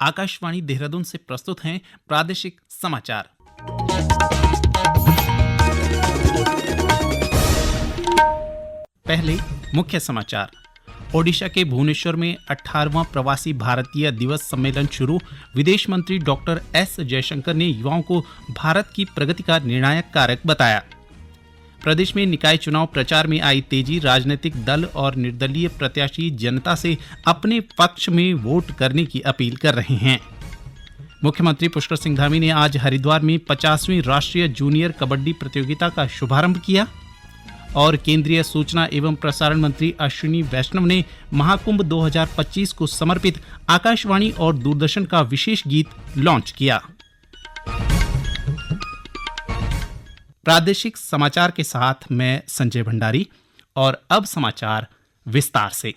आकाशवाणी देहरादून से प्रस्तुत हैं प्रादेशिक समाचार। पहले मुख्य समाचार। ओडिशा के भुवनेश्वर में 18वां प्रवासी भारतीय दिवस सम्मेलन शुरू। विदेश मंत्री डॉक्टर एस जयशंकर ने युवाओं को भारत की प्रगति का निर्णायक कारक बताया। प्रदेश में निकाय चुनाव प्रचार में आई तेजी। राजनीतिक दल और निर्दलीय प्रत्याशी जनता से अपने पक्ष में वोट करने की अपील कर रहे हैं। मुख्यमंत्री पुष्कर सिंह धामी ने आज हरिद्वार में 50वीं राष्ट्रीय जूनियर कबड्डी प्रतियोगिता का शुभारंभ किया। और केंद्रीय सूचना एवं प्रसारण मंत्री अश्विनी वैष्णव ने महाकुंभ 2025 को समर्पित आकाशवाणी और दूरदर्शन का विशेष गीत लॉन्च किया। प्रादेशिक समाचार के साथ मैं संजय भंडारी। और अब समाचार विस्तार से।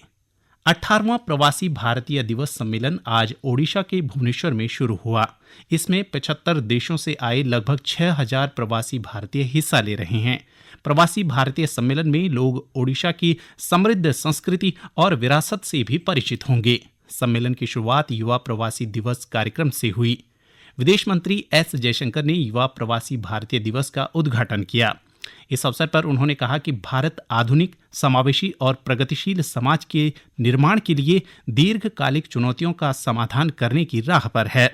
18वां प्रवासी भारतीय दिवस सम्मेलन आज ओडिशा के भुवनेश्वर में शुरू हुआ। इसमें 75 देशों से आए लगभग 6000 प्रवासी भारतीय हिस्सा ले रहे हैं। प्रवासी भारतीय सम्मेलन में लोग ओडिशा की समृद्ध संस्कृति और विरासत से भी परिचित होंगे। सम्मेलन की शुरुआत युवा प्रवासी दिवस कार्यक्रम से हुई। विदेश मंत्री एस जयशंकर ने युवा प्रवासी भारतीय दिवस का उद्घाटन किया। इस अवसर पर उन्होंने कहा कि भारत आधुनिक, समावेशी और प्रगतिशील समाज के निर्माण के लिए दीर्घकालिक चुनौतियों का समाधान करने की राह पर है।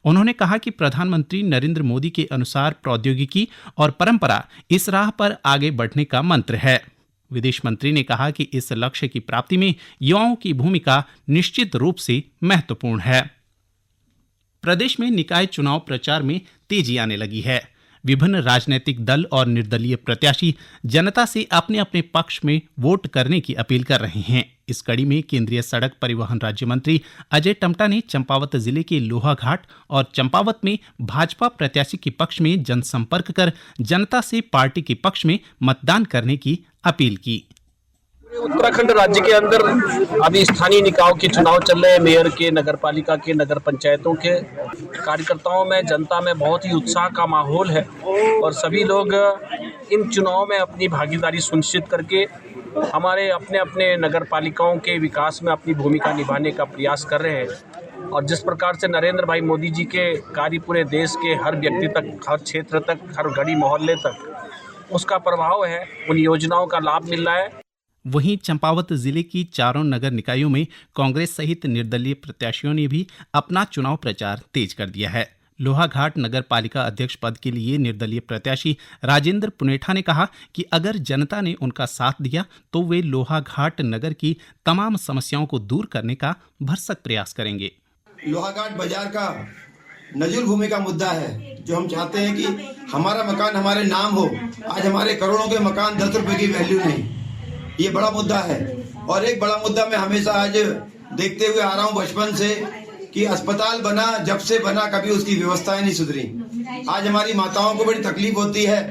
उन्होंने कहा कि प्रधानमंत्री नरेंद्र मोदी के अनुसार प्रौद्योगिकी और परंपरा इस राह पर आगे बढ़ने का मंत्र है। विदेश मंत्री ने कहा कि इस लक्ष्य की प्राप्ति में युवाओं की भूमिका निश्चित रूप से महत्वपूर्ण है। प्रदेश में निकाय चुनाव प्रचार में तेजी आने लगी है। विभिन्न राजनीतिक दल और निर्दलीय प्रत्याशी जनता से अपने अपने पक्ष में वोट करने की अपील कर रहे हैं। इस कड़ी में केंद्रीय सड़क परिवहन राज्य मंत्री अजय टम्टा ने चंपावत जिले के लोहाघाट और चंपावत में भाजपा प्रत्याशी के पक्ष में जनसंपर्क कर जनता से पार्टी के पक्ष में मतदान करने की अपील की। उत्तराखंड राज्य के अंदर अभी स्थानीय निकायों के चुनाव चल रहे हैं। मेयर के, नगर पालिका के, नगर पंचायतों के। कार्यकर्ताओं में, जनता में बहुत ही उत्साह का माहौल है और सभी लोग इन चुनावों में अपनी भागीदारी सुनिश्चित करके हमारे अपने अपने नगर पालिकाओं के विकास में अपनी भूमिका निभाने का प्रयास कर रहे हैं। और जिस प्रकार से नरेंद्र भाई मोदी जी के कार्य पूरे देश के हर व्यक्ति तक, हर क्षेत्र तक, हर गली मोहल्ले तक उसका प्रभाव है, उन योजनाओं का लाभ मिल रहा है। वहीं चंपावत जिले की चारों नगर निकायों में कांग्रेस सहित निर्दलीय प्रत्याशियों ने भी अपना चुनाव प्रचार तेज कर दिया है। लोहाघाट नगर पालिका अध्यक्ष पद के लिए निर्दलीय प्रत्याशी राजेंद्र पुनेठा ने कहा कि अगर जनता ने उनका साथ दिया तो वे लोहाघाट नगर की तमाम समस्याओं को दूर करने का भरसक प्रयास करेंगे। लोहाघाट बाजार का नजुल भूमि का मुद्दा है, जो हम चाहते हैं कि हमारा मकान हमारे नाम हो। आज हमारे करोड़ों के मकान 10 रुपए की वैल्यू नहीं, ये बड़ा मुद्दा है। और एक बड़ा मुद्दा मैं हमेशा आज देखते हुए आ रहा हूँ बचपन से कि अस्पताल बना, जब से बना कभी उसकी व्यवस्थाएं नहीं सुधरी। आज हमारी माताओं को बड़ी तकलीफ होती है।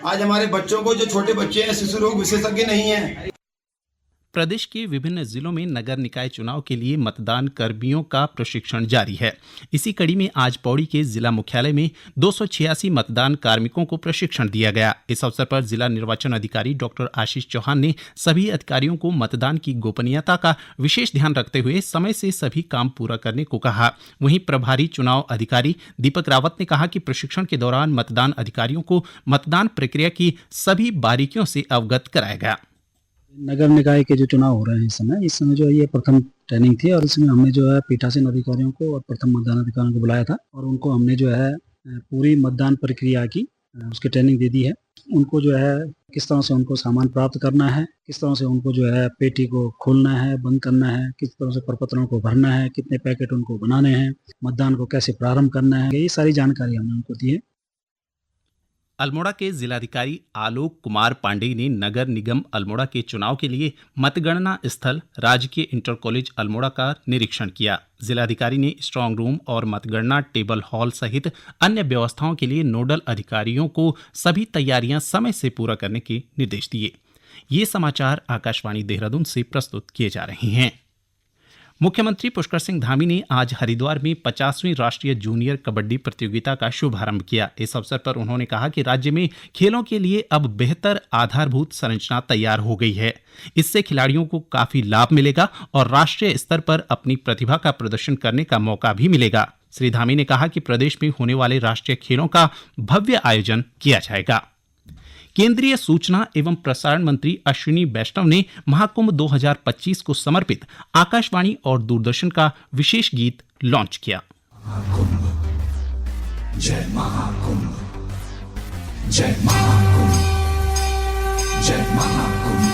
आज हमारे बच्चों को, जो छोटे बच्चे हैं, शिशु रोग विशेषज्ञ नहीं है। प्रदेश के विभिन्न जिलों में नगर निकाय चुनाव के लिए मतदान कर्मियों का प्रशिक्षण जारी है। इसी कड़ी में आज पौड़ी के जिला मुख्यालय में 286 मतदान कार्मिकों को प्रशिक्षण दिया गया। इस अवसर पर जिला निर्वाचन अधिकारी डॉक्टर आशीष चौहान ने सभी अधिकारियों को मतदान की गोपनीयता का विशेष ध्यान रखते हुए समय से सभी काम पूरा करने को कहा। वहीं प्रभारी चुनाव अधिकारी दीपक रावत ने कहा कि प्रशिक्षण के दौरान मतदान अधिकारियों को मतदान प्रक्रिया की सभी बारीकियों से अवगत कराया गया। नगर निकाय के जो चुनाव हो रहे हैं इस समय जो है ये प्रथम ट्रेनिंग थी और इसमें हमने जो है पीठासीन अधिकारियों को और प्रथम मतदान अधिकारियों को बुलाया था और उनको हमने जो है पूरी मतदान प्रक्रिया की उसकी ट्रेनिंग दे दी है। उनको जो है किस तरह से उनको सामान प्राप्त करना है, किस तरह से उनको जो है पेटी को खोलना है, बंद करना है, किस तरह से प्रपत्रों को भरना है, कितने पैकेट उनको बनाने हैं, मतदान को कैसे प्रारंभ करना है, ये सारी जानकारी हमने उनको दी है। अल्मोड़ा के जिलाधिकारी आलोक कुमार पांडेय ने नगर निगम अल्मोड़ा के चुनाव के लिए मतगणना स्थल राजकीय इंटर कॉलेज अल्मोड़ा का निरीक्षण किया। जिलाधिकारी ने स्ट्रांग रूम और मतगणना टेबल हॉल सहित अन्य व्यवस्थाओं के लिए नोडल अधिकारियों को सभी तैयारियां समय से पूरा करने के निर्देश दिए। ये समाचार आकाशवाणी देहरादून से प्रस्तुत किए जा रहे हैं। मुख्यमंत्री पुष्कर सिंह धामी ने आज हरिद्वार में 50वीं राष्ट्रीय जूनियर कबड्डी प्रतियोगिता का शुभारंभ किया। इस अवसर पर उन्होंने कहा कि राज्य में खेलों के लिए अब बेहतर आधारभूत संरचना तैयार हो गई है। इससे खिलाड़ियों को काफी लाभ मिलेगा और राष्ट्रीय स्तर पर अपनी प्रतिभा का प्रदर्शन करने का मौका भी मिलेगा। श्री धामी ने कहा कि प्रदेश में होने वाले राष्ट्रीय खेलों का भव्य आयोजन किया जाएगा। केंद्रीय सूचना एवं प्रसारण मंत्री अश्विनी वैष्णव ने महाकुंभ 2025 को समर्पित आकाशवाणी और दूरदर्शन का विशेष गीत लॉन्च किया। जय महाकुंभ, जय महाकुंभ, जय महाकुंभ।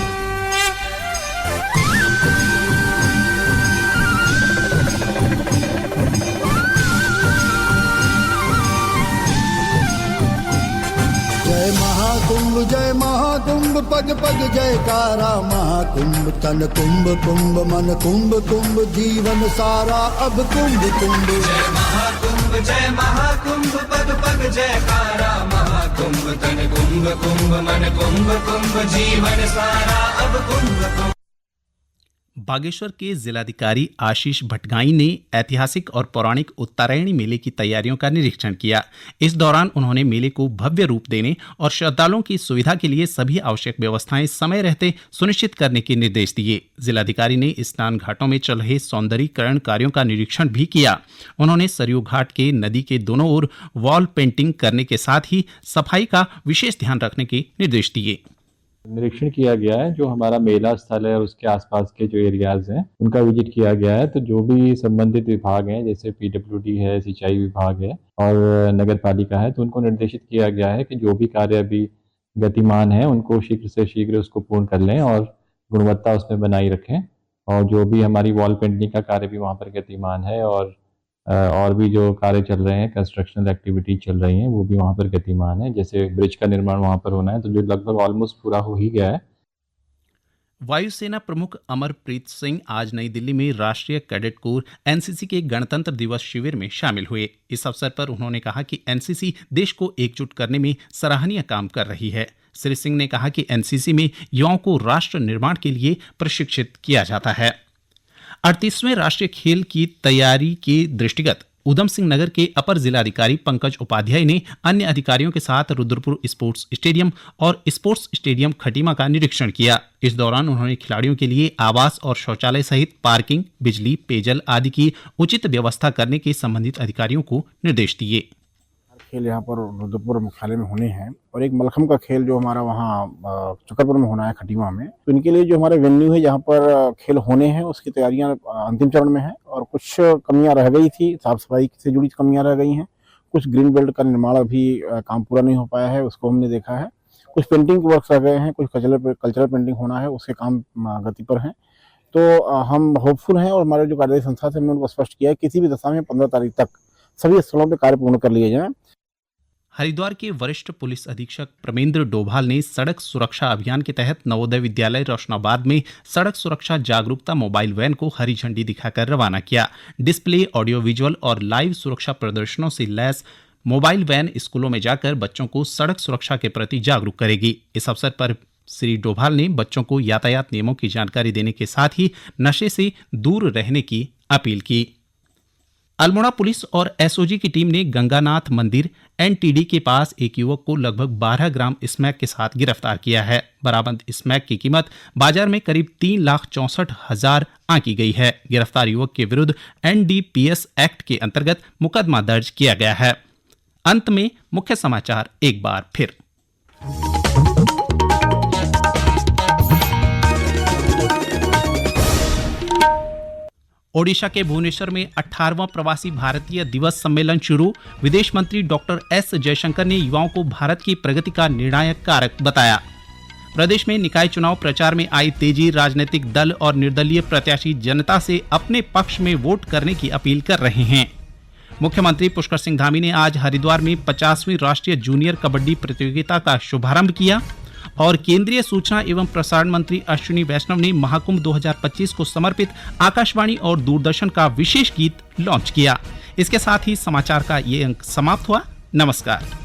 जय महाकुंभ पग पग जयकारा महाकुंभ तन कुंभ कुंभ मन कुंभ कुंभ जीवन सारा अब कुंभ कुंभ। जय महाकुंभ पग पग जयकारा महाकुंभ तन कुंभ कुंभ मन कुंभ कुंभ जीवन सारा अब कुंभ कुंभ। बागेश्वर के जिलाधिकारी आशीष भटगाई ने ऐतिहासिक और पौराणिक उत्तरायणी मेले की तैयारियों का निरीक्षण किया। इस दौरान उन्होंने मेले को भव्य रूप देने और श्रद्धालुओं की सुविधा के लिए सभी आवश्यक व्यवस्थाएं समय रहते सुनिश्चित करने के निर्देश दिए। जिलाधिकारी ने स्नान घाटों में चल रहे सौंदर्यीकरण कार्यों का निरीक्षण भी किया। उन्होंने सरयू घाट के नदी के दोनों ओर वॉल पेंटिंग करने के साथ ही सफाई का विशेष ध्यान रखने के निर्देश दिए। निरीक्षण किया गया है, जो हमारा मेला स्थल है उसके आसपास के जो एरियाज हैं उनका विजिट किया गया है। तो जो भी संबंधित विभाग हैं जैसे पीडब्ल्यूडी है, सिंचाई विभाग है और नगर पालिका है, तो उनको निर्देशित किया गया है कि जो भी कार्य अभी गतिमान है उनको शीघ्र से शीघ्र उसको पूर्ण कर लें और गुणवत्ता उसमें बनाई रखें। और जो भी हमारी वॉल पेंटिंग का कार्य भी वहाँ पर गतिमान है और भी जो कार्य चल रहे हैं, कंस्ट्रक्शनल एक्टिविटी चल रही हैं, वो भी वहाँ पर गतिमान है। जैसे ब्रिज का निर्माण वहाँ पर होना है, तो जो लगभग ऑलमोस्ट पूरा हो ही गया है। वायुसेना प्रमुख अमरप्रीत सिंह आज नई दिल्ली में राष्ट्रीय कैडेट कोर एनसीसी के गणतंत्र दिवस शिविर में शामिल हुए। इस अवसर पर उन्होंने कहा कि एनसीसी देश को एकजुट करने में सराहनीय काम कर रही है। श्री सिंह ने कहा कि एनसीसी में युवाओं को राष्ट्र निर्माण के लिए प्रशिक्षित किया जाता है। 38वें राष्ट्रीय खेल की तैयारी के दृष्टिगत उधम सिंह नगर के अपर जिलाधिकारी पंकज उपाध्याय ने अन्य अधिकारियों के साथ रुद्रपुर स्पोर्ट्स स्टेडियम और स्पोर्ट्स स्टेडियम खटीमा का निरीक्षण किया। इस दौरान उन्होंने खिलाड़ियों के लिए आवास और शौचालय सहित पार्किंग, बिजली, पेयजल आदि की उचित व्यवस्था करने के संबंधित अधिकारियों को निर्देश दिए। खेल यहाँ पर रुद्रपुर मुख्यालय में होने हैं और एक मलखम का खेल जो हमारा वहाँ चक्करपुर में होना है खटीमा में, तो इनके लिए जो हमारे वेन्यू है जहाँ पर खेल होने हैं उसकी तैयारियां अंतिम चरण में है और कुछ कमियां रह गई थी, साफ सफाई से जुड़ी कमियां रह गई हैं। कुछ ग्रीन बेल्ट का निर्माण अभी काम पूरा नहीं हो पाया है, उसको हमने देखा है। कुछ पेंटिंग के वर्क रह गए हैं, कुछ कल्चरल पेंटिंग होना है, उसके काम गति पर हैं। तो हम होपफुल हैं और हमारे जो कार्यदायी संस्था से हमने उनको स्पष्ट किया है किसी भी दशा में 15 तारीख तक सभी स्थलों पर कार्य पूर्ण कर लिए जाएं। हरिद्वार के वरिष्ठ पुलिस अधीक्षक प्रमेंद्र डोभाल ने सड़क सुरक्षा अभियान के तहत नवोदय विद्यालय रोशनाबाद में सड़क सुरक्षा जागरूकता मोबाइल वैन को हरी झंडी दिखाकर रवाना किया। डिस्प्ले, ऑडियो विजुअल और लाइव सुरक्षा प्रदर्शनों से लैस मोबाइल वैन स्कूलों में जाकर बच्चों को सड़क सुरक्षा के प्रति जागरूक करेगी। इस अवसर पर श्री डोभाल ने बच्चों को यातायात नियमों की जानकारी देने के साथ ही नशे से दूर रहने की अपील की। अल्मोड़ा पुलिस और एसओजी की टीम ने गंगानाथ मंदिर एनटीडी के पास एक युवक को लगभग 12 ग्राम स्मैक के साथ गिरफ्तार किया है। बरामद स्मैक की कीमत बाजार में करीब 3,64,000 आंकी गई है। गिरफ्तार युवक के विरुद्ध एनडीपीएस एक्ट के अंतर्गत मुकदमा दर्ज किया गया है। अंत में मुख्य समाचार एक बार फिर। ओडिशा के भुवनेश्वर में 18वां प्रवासी भारतीय दिवस सम्मेलन शुरू। विदेश मंत्री डॉक्टर एस जयशंकर ने युवाओं को भारत की प्रगति का निर्णायक कारक बताया। प्रदेश में निकाय चुनाव प्रचार में आई तेजी। राजनीतिक दल और निर्दलीय प्रत्याशी जनता से अपने पक्ष में वोट करने की अपील कर रहे हैं। मुख्यमंत्री पुष्कर सिंह धामी ने आज हरिद्वार में 50वीं राष्ट्रीय जूनियर कबड्डी प्रतियोगिता का शुभारंभ किया और केंद्रीय सूचना एवं प्रसारण मंत्री अश्विनी वैष्णव ने महाकुंभ 2025 को समर्पित आकाशवाणी और दूरदर्शन का विशेष गीत लॉन्च किया। इसके साथ ही समाचार का ये अंक समाप्त हुआ। नमस्कार।